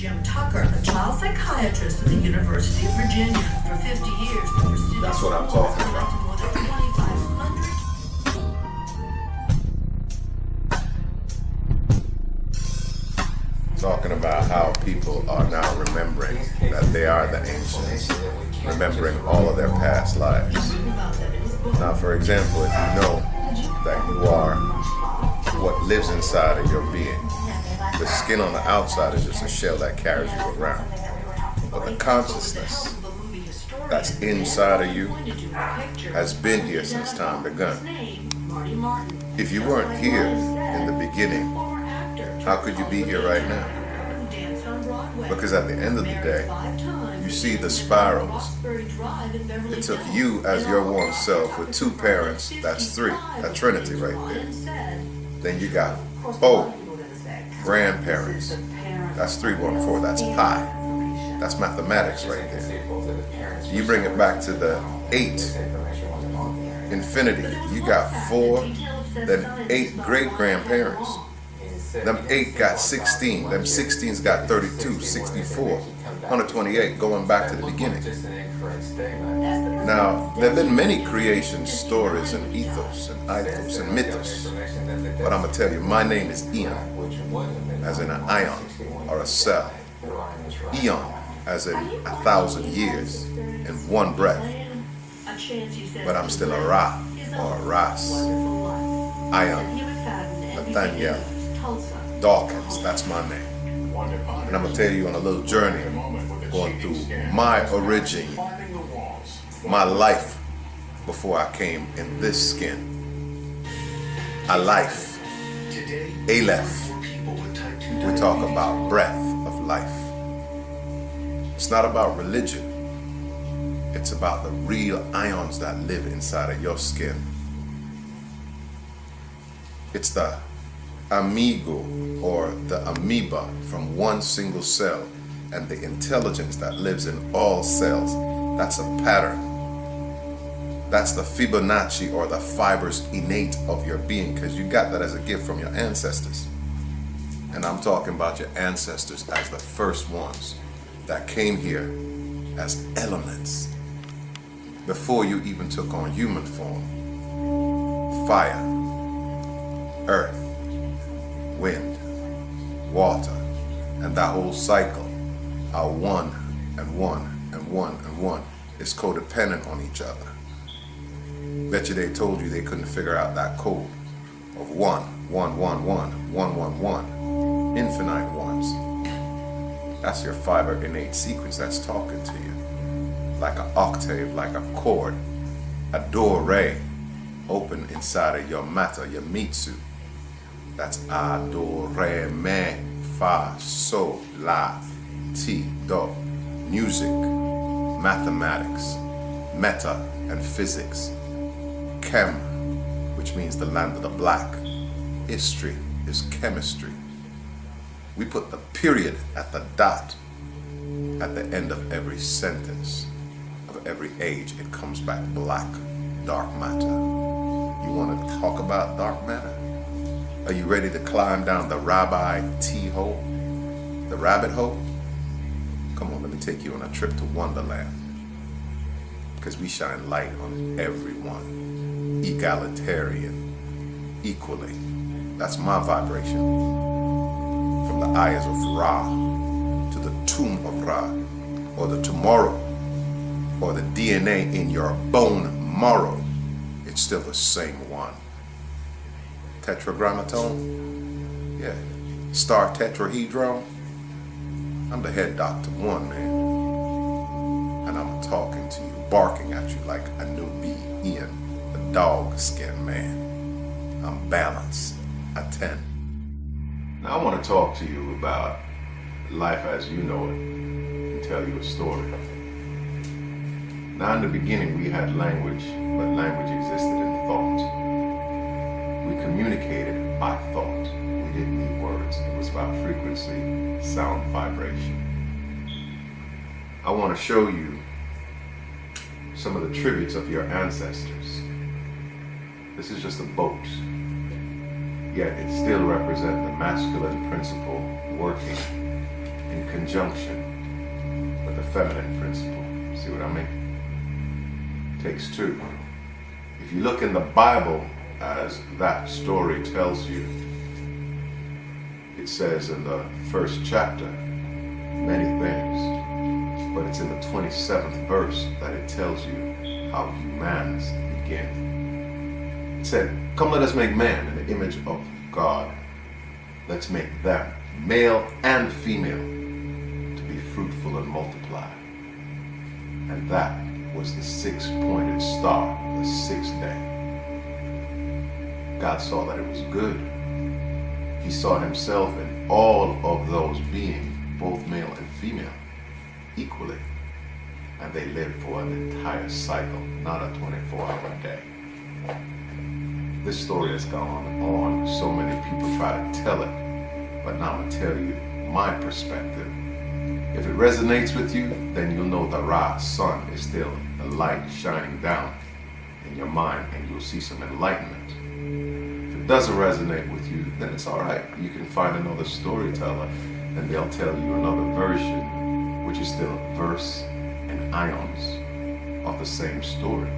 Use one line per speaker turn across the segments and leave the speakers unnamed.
Jim Tucker, a child psychiatrist at the University of Virginia. For 50 years, the prestigious
That's what I'm talking about.
more than 2,500
Talking about how people are now remembering that they are the ancients, remembering all of their past lives. Now, for example, if you know that you are what lives inside of your being, the skin on the outside is just a shell that carries you around. But the consciousness that's inside of you has been here since time begun. If you weren't here in the beginning, how could you be here right now? Because at the end of the day, you see the spirals. It took you as your one self with two parents, that's three, a trinity right there. Then you got four grandparents, that's 3, 1, 4, that's pi. That's mathematics right there. You bring it back to the 8, infinity. You got 4, then 8 great-grandparents. Them 8 got 16. Them 16's got 32, 64, 128, going back to the beginning. Now, there have been many creation stories and ethos and ethos and mythos. But I'm going to tell you, my name is Eon, as in an ion or a cell. Eon, as in 1,000 years in one breath. But I'm still a Ra or a Ras. Ion, Nathaniel, Dawkins, that's my name. And I'm going to tell you on a little journey going through my origin, my life before I came in this skin. A life, Aleph. We talk about breath of life. It's not about religion. It's about the real ions that live inside of your skin. It's the amigo or the amoeba from one single cell and the intelligence that lives in all cells. That's a pattern. That's the Fibonacci or the fibers innate of your being, because you got that as a gift from your ancestors. And I'm talking about your ancestors as the first ones that came here as elements before you even took on human form. Fire, earth, wind, water, and that whole cycle are one and one and one and one. It's codependent on each other. Bet you they told you they couldn't figure out that code of 1, 1, 1, 1, 1, 1, 1, infinite ones. That's your fiber innate sequence that's talking to you. Like an octave, like a chord, a do-re open inside of your matter, your meat suit. That's a, do, re, me, fa, sol, la, ti, do. Music, mathematics, meta, and physics. Chem, which means the land of the black. History is chemistry. We put the period at the dot at the end of every sentence of every age. It comes back black, dark matter. You want to talk about dark matter? Are you ready to climb down the rabbi T-hole? The rabbit hole? Come on, let me take you on a trip to Wonderland. Because we shine light on everyone. Egalitarian, equally. That's my vibration. From the eyes of Ra to the tomb of Ra, or the tomorrow, or the DNA in your bone marrow, it's still the same one. Tetragrammaton? Yeah. Star tetrahedron? I'm the head doctor one, man. And I'm talking to you, barking at you like a Nubian, a dog skin man. I'm balanced, a 10. Now I want to talk to you about life as you know it and tell you a story. Now in the beginning we had language, but language existed in thought. We communicated by thought. We didn't need words. It was about frequency, sound, vibration. I want to show you some of the tributes of your ancestors. This is just a boat, yet it still represents the masculine principle working in conjunction with the feminine principle. See what I mean? Takes two. If you look in the Bible, as that story tells you, it says in the first chapter many things, but it's in the 27th verse that it tells you how humans begin. It said, "Come, let us make man in the image of God. Let's make them, male and female, to be fruitful and multiply." And that was the six-pointed star, the sixth day. God saw that it was good. He saw himself in all of those beings, both male and female, equally. And they lived for an entire cycle, not a 24-hour day. This story has gone on. So many people try to tell it. But now I'm going to tell you my perspective. If it resonates with you, then you'll know the Ra, sun, is still a light shining down in your mind, and you'll see some enlightenment. If it doesn't resonate with you, then it's all right. You can find another storyteller, and they'll tell you another version, which is still verse and ions of the same story.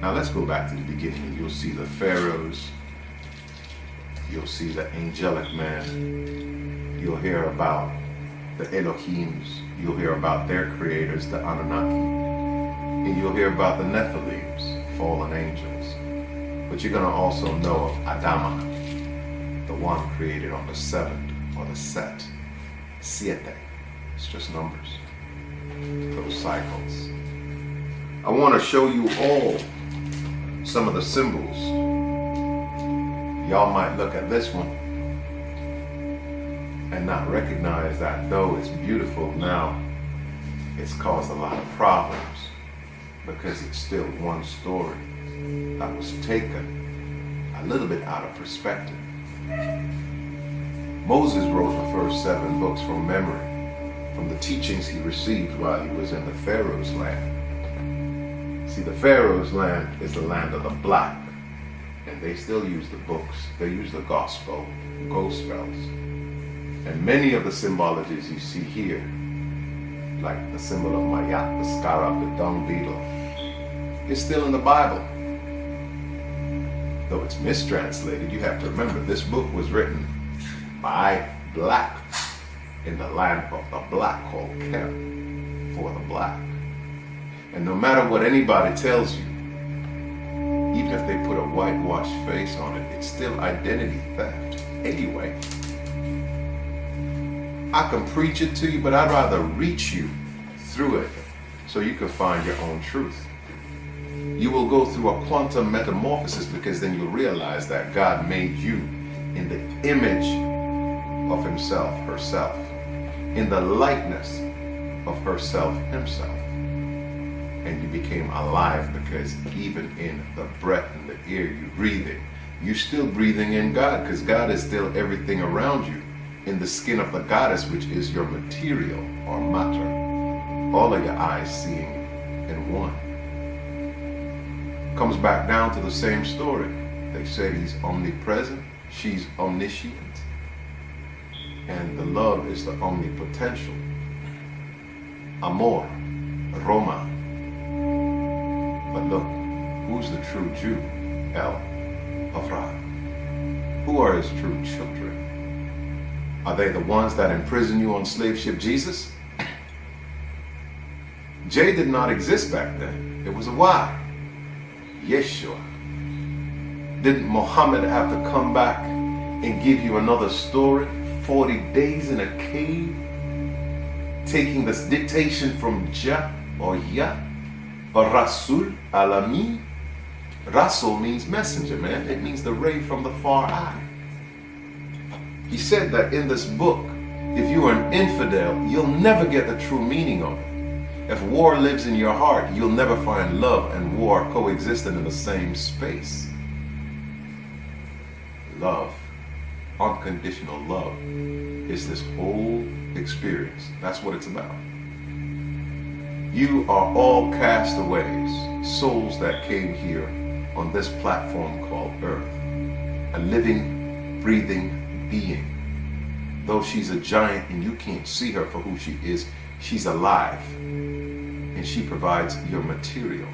Now let's go back to the beginning. You'll see the pharaohs. You'll see the angelic man. You'll hear about the Elohims. You'll hear about their creators, the Anunnaki. And you'll hear about the Nephilims, fallen angels. But you're going to also know of Adama, the one created on the seventh, or the set. Siete. It's just numbers. Those cycles. I want to show you all some of the symbols. Y'all might look at this one and not recognize that though it's beautiful now, it's caused a lot of problems because it's still one story that was taken a little bit out of perspective. Moses wrote the first 7 books from memory, from the teachings he received while he was in the Pharaoh's land. See, the Pharaoh's land is the land of the black, and they still use the books. They use the gospel, ghost spells. And many of the symbologies you see here, like the symbol of Mayat, the scarab, the dung beetle, is still in the Bible. Though it's mistranslated, you have to remember this book was written by black in the land of the black, called Kem, for the black. And no matter what anybody tells you, even if they put a whitewashed face on it, it's still identity theft anyway. I can preach it to you, but I'd rather reach you through it so you can find your own truth. You will go through a quantum metamorphosis, because then you'll realize that God made you in the image of himself, herself, in the likeness of herself, himself. And you became alive, because even in the breath in the air you're breathing, you're still breathing in God, because God is still everything around you in the skin of the goddess, which is your material or matter. All of your eyes seeing in one. Comes back down to the same story. They said he's omnipresent, she's omniscient, and the love is the omnipotential. Amor, Roma. But look, who's the true Jew? El Avra. Who are his true children? Are they the ones that imprison you on slave ship Jesus? J did not exist back then. It was a Y. Yeshua. Didn't Muhammad have to come back and give you another story? 40 days in a cave, taking this dictation from Ja or Ya or Rasul Alami. Rasul means messenger, man. It means the ray from the far eye. He said that in this book, if you are an infidel, you'll never get the true meaning of it. If war lives in your heart, you'll never find love and war coexisting in the same space. Love, unconditional love, is this whole experience. That's what it's about. You are all castaways, souls that came here on this platform called Earth, a living, breathing being though she's a giant and you can't see her for who she is, she's alive. And she provides your material.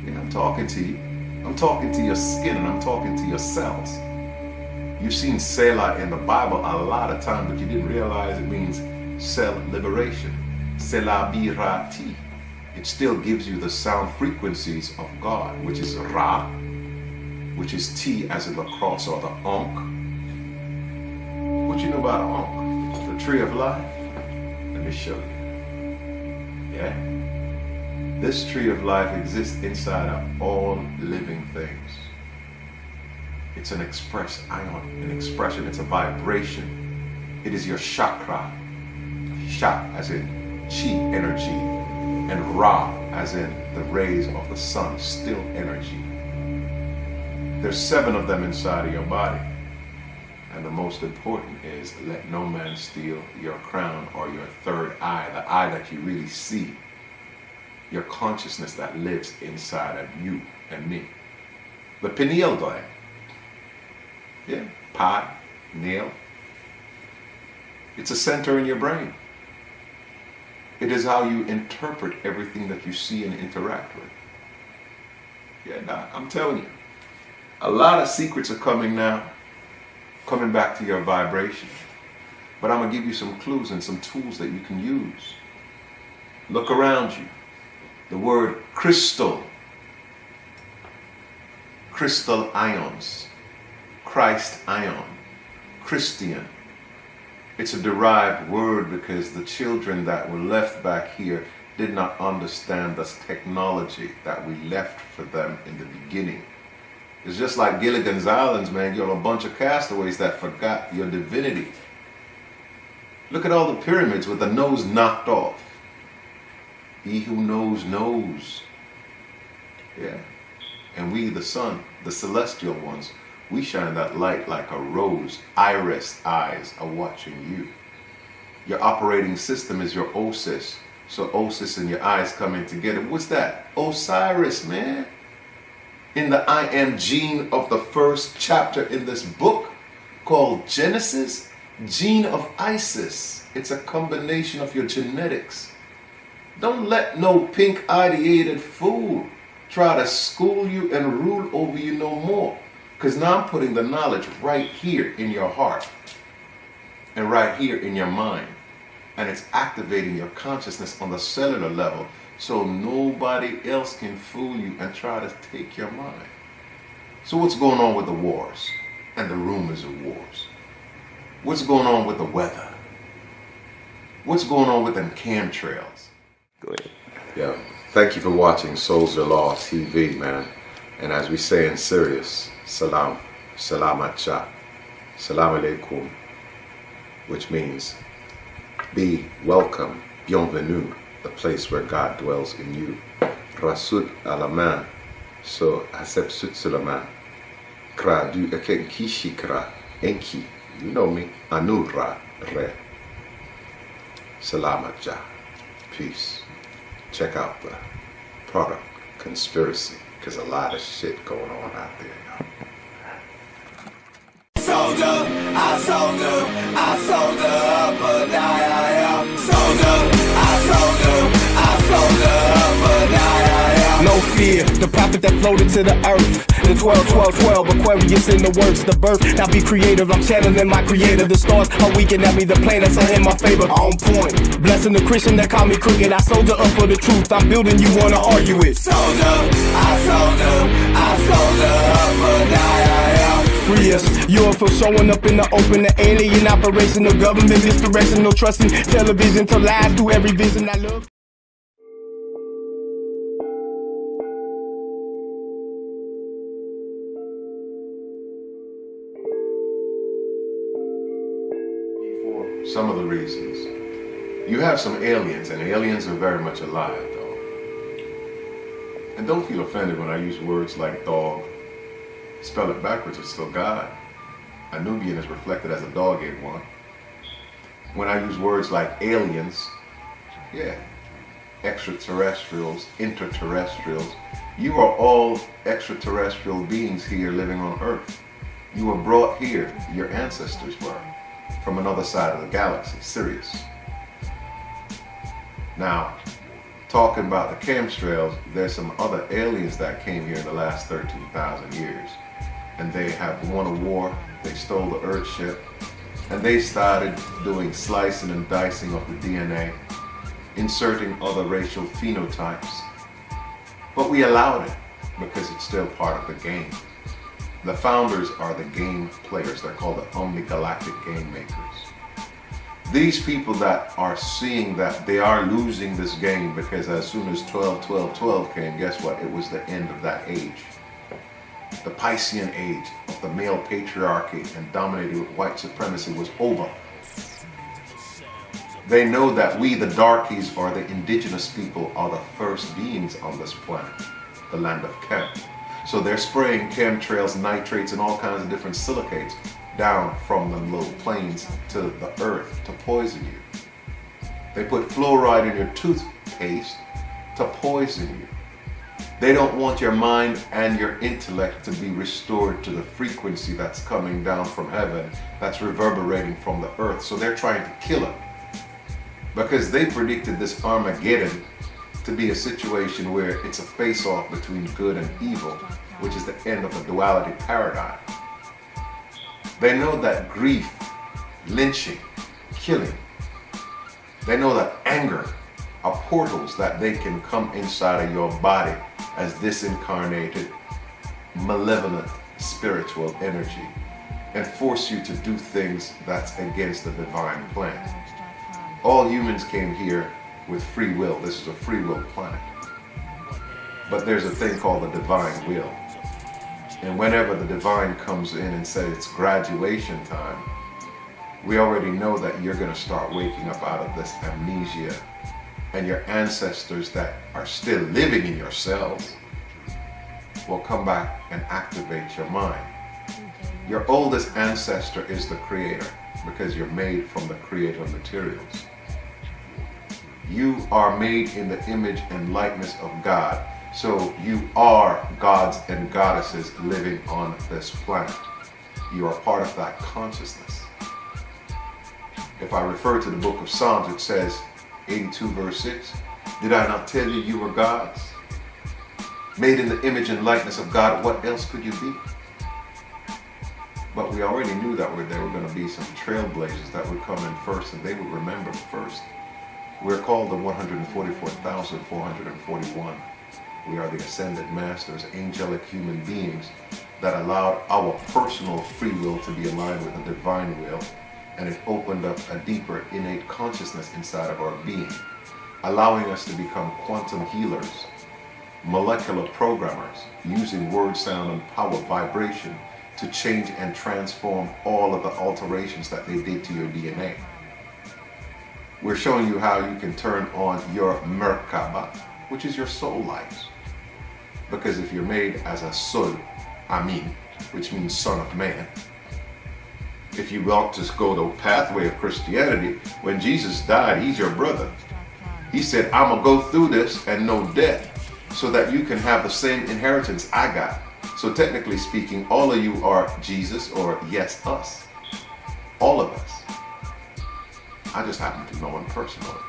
Yeah, I'm talking to you. I'm talking to your skin and I'm talking to your cells. You've seen Selah in the Bible a lot of times, but you didn't realize it means cell liberation. Selah birati. It still gives you the sound frequencies of God, which is Ra, which is T as in the cross or the Ankh. What you know about Ankh? The tree of life? Let me show you. Yeah? This tree of life exists inside of all living things. It's an express ion, an expression, it's a vibration. It is your chakra. Sha as in chi, energy, and Ra as in the rays of the sun, still energy. There's 7 of them inside of your body. And the most important is, let no man steal your crown or your third eye, the eye that you really see, your consciousness that lives inside of you and me. The pineal gland. Yeah, pineal. It's a center in your brain. It is how you interpret everything that you see and interact with. Yeah, nah, I'm telling you, a lot of secrets are coming now, coming back to your vibration. But I'm going to give you some clues and some tools that you can use. Look around you. The word crystal, crystal ions, Christ ion, Christian. It's a derived word because the children that were left back here did not understand this technology that we left for them in the beginning. It's just like Gilligan's Islands, man. You're a bunch of castaways that forgot your divinity. Look at all the pyramids with the nose knocked off. He who knows, knows. Yeah. And we, the sun, the celestial ones, we shine that light like a rose. Iris eyes are watching you. Your operating system is your Osis. So Osis and your eyes coming together. What's that? Osiris, man. In the I am gene of the first chapter in this book called Genesis, gene of Isis. It's a combination of your genetics. Don't let no pink ideated fool try to school you and rule over you no more. Because now I'm putting the knowledge right here in your heart and right here in your mind. And it's activating your consciousness on the cellular level so nobody else can fool you and try to take your mind. So what's going on with the wars and the rumors of wars? What's going on with the weather? What's going on with them chemtrails? Go ahead. Yeah. Thank you for watching Soldier Law TV, man. And as we say in Sirius, salam, salamat cha, salam alaikum, which means be welcome, bienvenue, the place where God dwells in you. Rasut alaman, so asep sut sulaman, kra du eken kishi kra, enki, you know me, anura re, salamat cha, peace. Check out the product Conspiracy, because a lot of shit going on out there, y'all.
Sold up, I sold up, I sold up, but I am. Sold up, I sold up, I sold up, but I am. No fear, the prophet that floated to the earth. The 12, Aquarius in the works, the birth. Now be creative, I'm channeling my creator. The stars are weakening at me, the planets are in my favor. On point, blessing the Christian that call me crooked. I sold up for the truth, I'm building, you wanna argue it. Sold up, I sold up, I sold up, but I am. Free us, UFO showing up in the open, the alien operation, the government misdirection, no trusting television to lies through every vision I love.
Some of the reasons. You have some aliens, and aliens are very much alive, though. And don't feel offended when I use words like dog. Spell it backwards, it's still God. A Nubian is reflected as a dog-eared one. When I use words like aliens, yeah, extraterrestrials, interterrestrials, you are all extraterrestrial beings here living on Earth. You were brought here, your ancestors were, from another side of the galaxy, Sirius. Now, talking about the chemtrails, there's some other aliens that came here in the last 13,000 years. And they have won a war, they stole the Earth ship, and they started doing slicing and dicing of the DNA, inserting other racial phenotypes. But we allowed it because it's still part of the game. The founders are the game players. They're called the omnigalactic game makers. These people that are seeing that they are losing this game, because as soon as 12 came, guess what? It was the end of that age. The Piscean age of the male patriarchy and dominated with white supremacy was over. They know that we, the darkies, or the indigenous people, are the first beings on this planet, the land of Chem. So they're spraying chemtrails, nitrates, and all kinds of different silicates down from the little planes to the earth to poison you. They put fluoride in your toothpaste to poison you. They don't want your mind and your intellect to be restored to the frequency that's coming down from heaven, that's reverberating from the earth. So they're trying to kill it. Because they predicted this Armageddon to be a situation where it's a face-off between good and evil, which is the end of the duality paradigm. They know that grief, lynching, killing, they know that anger are portals that they can come inside of your body as disincarnated, malevolent spiritual energy and force you to do things that's against the divine plan. All humans came here with free will. This is a free will planet. But there's a thing called the divine will. And whenever the divine comes in and says it's graduation time, we already know that you're going to start waking up out of this amnesia. And your ancestors that are still living in your cells will come back and activate your mind. Your oldest ancestor is the creator, because you're made from the creator materials. You are made in the image and likeness of God. So you are gods and goddesses living on this planet. You are part of that consciousness. If I refer to the book of Psalms, it says, 82 verse 6, did I not tell you you were gods? Made in the image and likeness of God, what else could you be? But we already knew that there were going to be some trailblazers that would come in first, and they would remember first. We're called the 144,441. We are the ascended masters, angelic human beings that allowed our personal free will to be aligned with the divine will, and it opened up a deeper innate consciousness inside of our being, allowing us to become quantum healers, molecular programmers, using word, sound, and power vibration to change and transform all of the alterations that they did to your DNA. We're showing you how you can turn on your Merkaba, which is your soul light. Because if you're made as a Sul, Amin, which means son of man, if you want to go the pathway of Christianity, when Jesus died, he's your brother. He said, I'm going to go through this and know death so that you can have the same inheritance I got. So technically speaking, all of you are Jesus, or yes, us. All of us. I just happen to know him personally.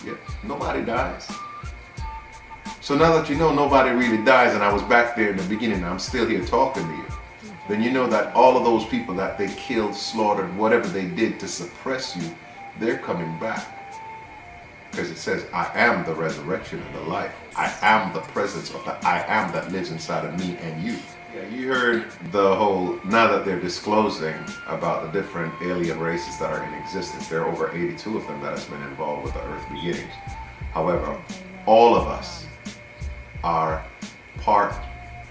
Yeah, nobody dies. So now that you know nobody really dies, and I was back there in the beginning, and I'm still here talking to you, then you know that all of those people that they killed, slaughtered, whatever they did to suppress you, they're coming back. Because it says, I am the resurrection and the life. I am the presence of the I am that lives inside of me and you. Yeah, you heard the whole, now that they're disclosing about the different alien races that are in existence, there are over 82 of them that has been involved with the Earth beginnings. However, all of us are part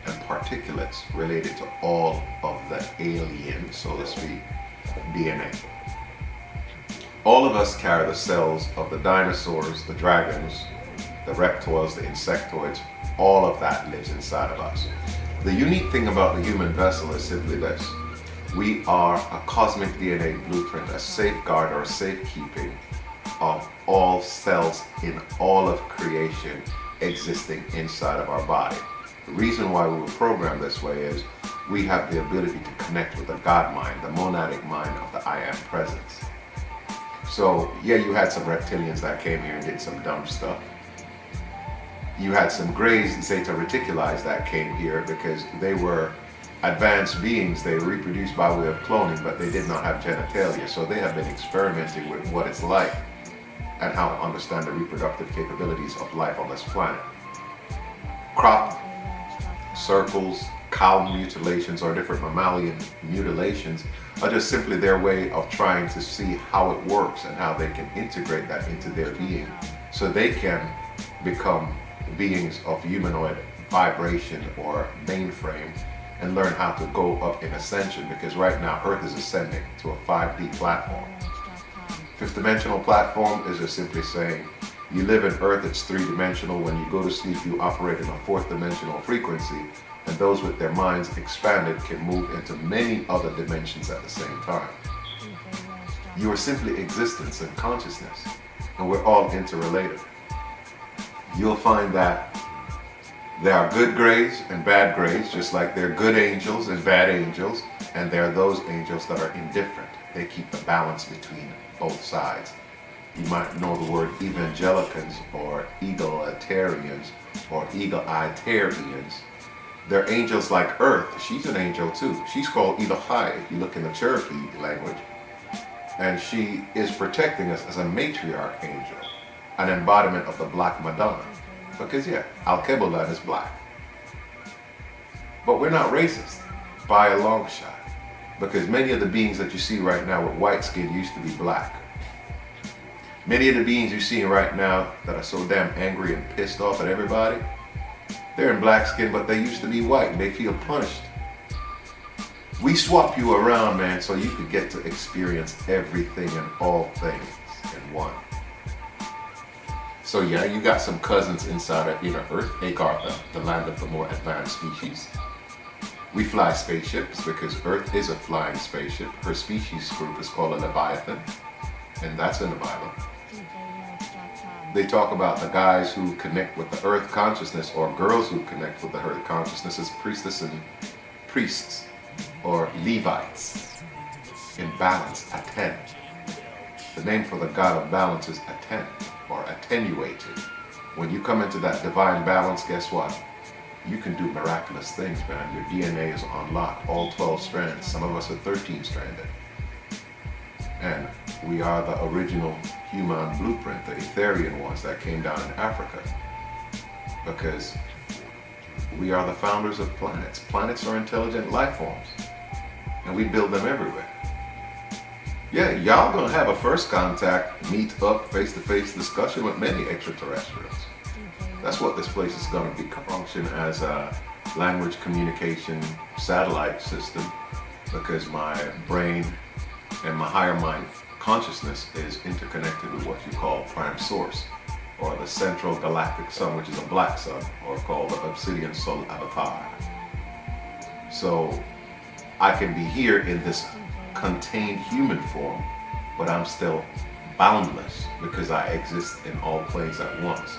and particulates related to all of the alien, so to speak, DNA. All of us carry the cells of the dinosaurs, the dragons, the reptiles, the insectoids. All of that lives inside of us. The unique thing about the human vessel is simply this. We are a cosmic DNA blueprint, a safeguard or safekeeping of all cells in all of creation existing inside of our body. The reason why we were programmed this way is we have the ability to connect with the God mind, the monadic mind of the I am presence. So yeah, you had some reptilians that came here and did some dumb stuff. You had some grays, zeta reticulis, that came here because they were advanced beings. They reproduced by way of cloning, but they did not have genitalia. So they have been experimenting with what it's like and how to understand the reproductive capabilities of life on this planet. Crop circles, cow mutilations, or different mammalian mutilations are just simply their way of trying to see how it works and how they can integrate that into their being so they can become beings of humanoid vibration or mainframe and learn how to go up in ascension, because right now Earth is ascending to a 5D platform. Fifth dimensional platform is just simply saying you live in Earth, it's 3-dimensional. When you go to sleep, you operate in a 4th dimensional frequency, and those with their minds expanded can move into many other dimensions at the same time. You are simply existence and consciousness, and we're all interrelated. You'll find that there are good grays and bad grays, just like there are good angels and bad angels, and there are those angels that are indifferent. They keep the balance between both sides. You might know the word evangelicans or egalitarians or eagle-eye-tarians. They're angels like Earth. She's an angel too. She's called Elohai if you look in the Cherokee language. And she is protecting us as a matriarch angel, an embodiment of the Black Madonna. Because yeah, Al-Kebulan is black. But we're not racist by a long shot, because many of the beings that you see right now with white skin used to be black. Many of the beings you're seeing right now that are so damn angry and pissed off at everybody, they're in black skin, but they used to be white and they feel punished. We swap you around, man, so you could get to experience everything and all things in one. So yeah, you got some cousins inside of inner Earth, Agartha, the land of the more advanced species. We fly spaceships because Earth is a flying spaceship. Her species group is called a Leviathan, and that's in the Bible. They talk about the guys who connect with the Earth consciousness, or girls who connect with the Earth consciousness, as priestess and priests, or Levites, in balance, Aten. The name for the god of balance is Aten, or attenuated. When you come into that divine balance, guess what? You can do miraculous things, man. Your DNA is unlocked, all 12 strands. Some of us are 13 stranded. And we are the original human blueprint, the Etherian ones that came down in Africa. Because we are the founders of planets. Planets are intelligent life forms, and we build them everywhere. Yeah, y'all gonna have a first contact, meet up, face-to-face discussion with many extraterrestrials. That's what this place is gonna be, function as a language communication satellite system, because my brain and my higher mind consciousness is interconnected with what you call prime source, or the central galactic sun, which is a black sun, or called the obsidian soul avatar. So I can be here in this contained human form, but I'm still boundless because I exist in all planes at once.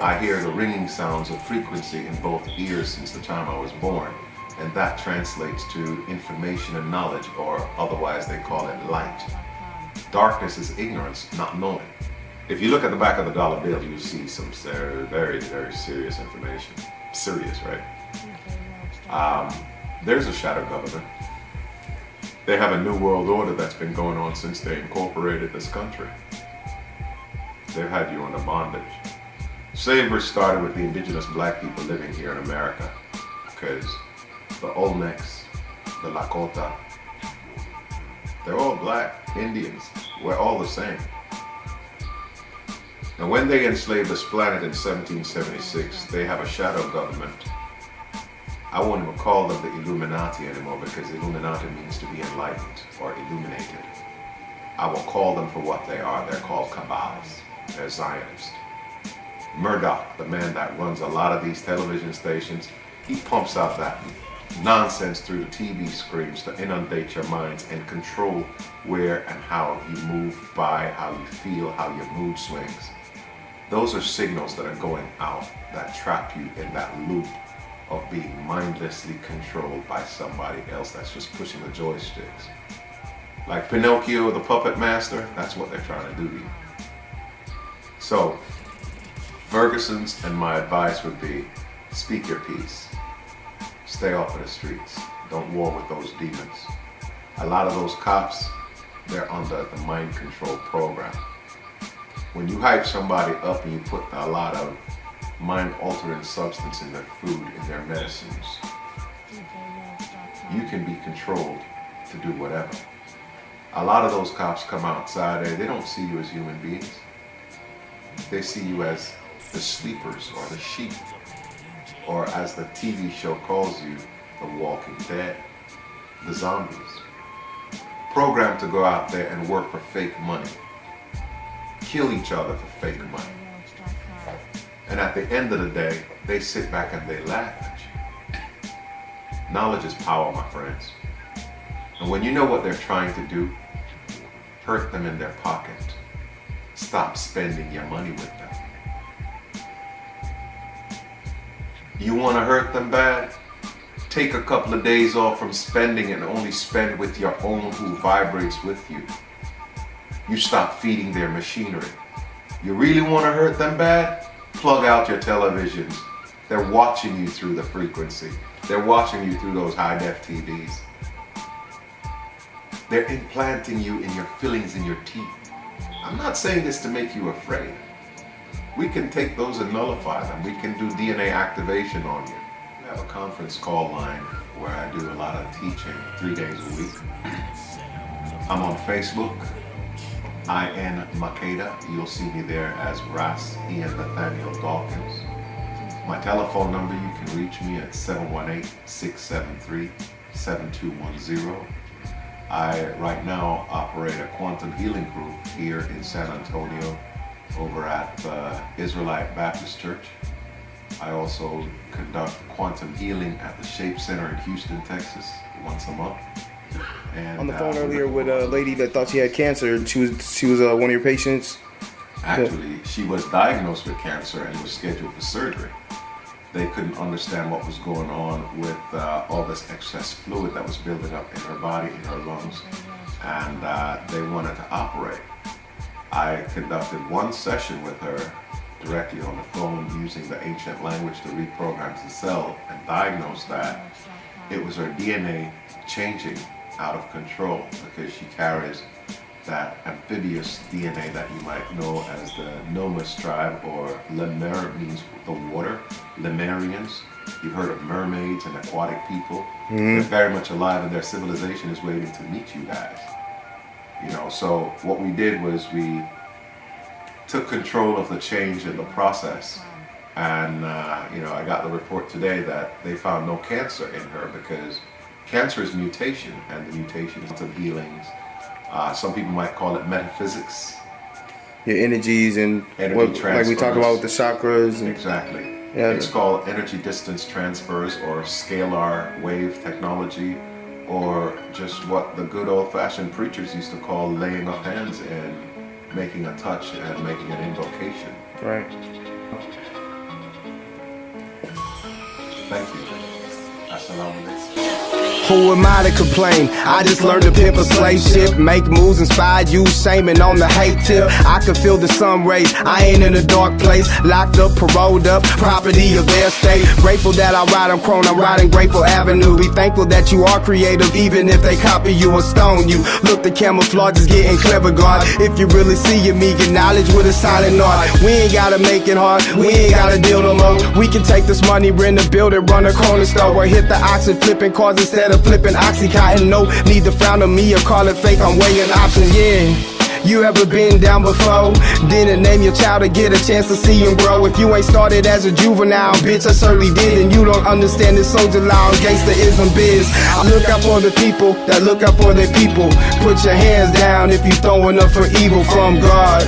I hear the ringing sounds of frequency in both ears since the time I was born, and that translates to information and knowledge, or otherwise they call it light. Darkness is ignorance, not knowing. If you look at the back of the dollar bill, you see some very, very serious information. Serious, right? There's a shadow government. They have a new world order that's been going on since they incorporated this country. They've had you under bondage. Slavery started with the indigenous black people living here in America, because the Olmecs, the Lakota, they're all black Indians. We're all the same. And when they enslaved this planet in 1776, they have a shadow government. I won't even call them the Illuminati anymore, because Illuminati means to be enlightened or illuminated. I will call them for what they are. They're called Kabbals. They're Zionists. Murdoch, the man that runs a lot of these television stations, he pumps out that nonsense through the TV screens to inundate your minds and control where and how you move by, how you feel, how your mood swings. Those are signals that are going out that trap you in that loop of being mindlessly controlled by somebody else that's just pushing the joysticks. Like Pinocchio, the puppet master, that's what they're trying to do to you. So, Ferguson's and my advice would be, speak your piece. Stay off of the streets. Don't war with those demons. A lot of those cops, they're under the mind control program. When you hype somebody up and you put a lot of mind-altering substance in their food, in their medicines, you can be controlled to do whatever. A lot of those cops come outside and they don't see you as human beings. They see you as the sleepers or the sheep, or as the TV show calls you, the walking dead, the zombies. Programmed to go out there and work for fake money, kill each other for fake money. And at the end of the day, they sit back and they laugh at you. Knowledge is power, my friends. And when you know what they're trying to do, hurt them in their pocket. Stop spending your money with them. You want to hurt them bad? Take a couple of days off from spending and only spend with your own who vibrates with you. You stop feeding their machinery. You really want to hurt them bad? Plug out your televisions. They're watching you through the frequency. They're watching you through those high-def TVs. They're implanting you in your fillings in your teeth. I'm not saying this to make you afraid. We can take those and nullify them. We can do DNA activation on you. We have a conference call line where I do a lot of teaching 3 days a week. I'm on Facebook, IN Makeda. You'll see me there as Ras Ian Nathaniel Dawkins. My telephone number, you can reach me at 718-673-7210. I right now operate a quantum healing group here in San Antonio over at Israelite Baptist Church. I also conduct quantum healing at the Shape Center in Houston, Texas, once a month. And
on the phone earlier with a lady that thought she had cancer. She was one of your patients.
Actually, she was diagnosed with cancer and was scheduled for surgery. They couldn't understand what was going on with all this excess fluid that was building up in her body, in her lungs, and they wanted to operate. I conducted one session with her directly on the phone using the ancient language to reprogram the cell and diagnosed that it was her DNA changing out of control because she carries that amphibious DNA that you might know as the Nomus tribe, or Lemer means the water, Lemurians. You've heard of mermaids and aquatic people. They're very much alive and their civilization is waiting to meet you guys. You know, so what we did was we took control of the change in the process. And, you know, I got the report today that they found no cancer in her because cancer is mutation, and the mutation is some healings. Some people might call it metaphysics.
Your energies and like we talk about with the chakras. And,
exactly.
Yeah.
It's called energy distance transfers, or scalar wave technology, or just what the good old-fashioned preachers used to call laying of hands and making a touch and making an invocation.
Right.
Thank you. Assalamu alaikum.
Who am I to complain? I just learned to pimp a slave ship, make moves inspired you, shaming on the hate tip. I can feel the sun rays, I ain't in a dark place, locked up, paroled up, property of their state. Grateful that I ride on Chrome, I'm riding Grateful Avenue. Be thankful that you are creative, even if they copy you or stone you. Look, the camouflage is getting clever, God. If you really see your meager knowledge with a silent art, we ain't gotta make it hard, we ain't gotta deal no more. We can take this money, rent a building, run a corner store, or hit the oxen, flipping cars instead of flipping Oxycontin. No need to frown on me or call it fake, I'm weighing options, yeah. You ever been down before? Didn't name your child to get a chance to see him grow. If you ain't started as a juvenile, bitch, I certainly did. And you don't understand this soldier law, gangsterism biz. I look out for the people that look out for their people. Put your hands down if you throwing up for evil from God.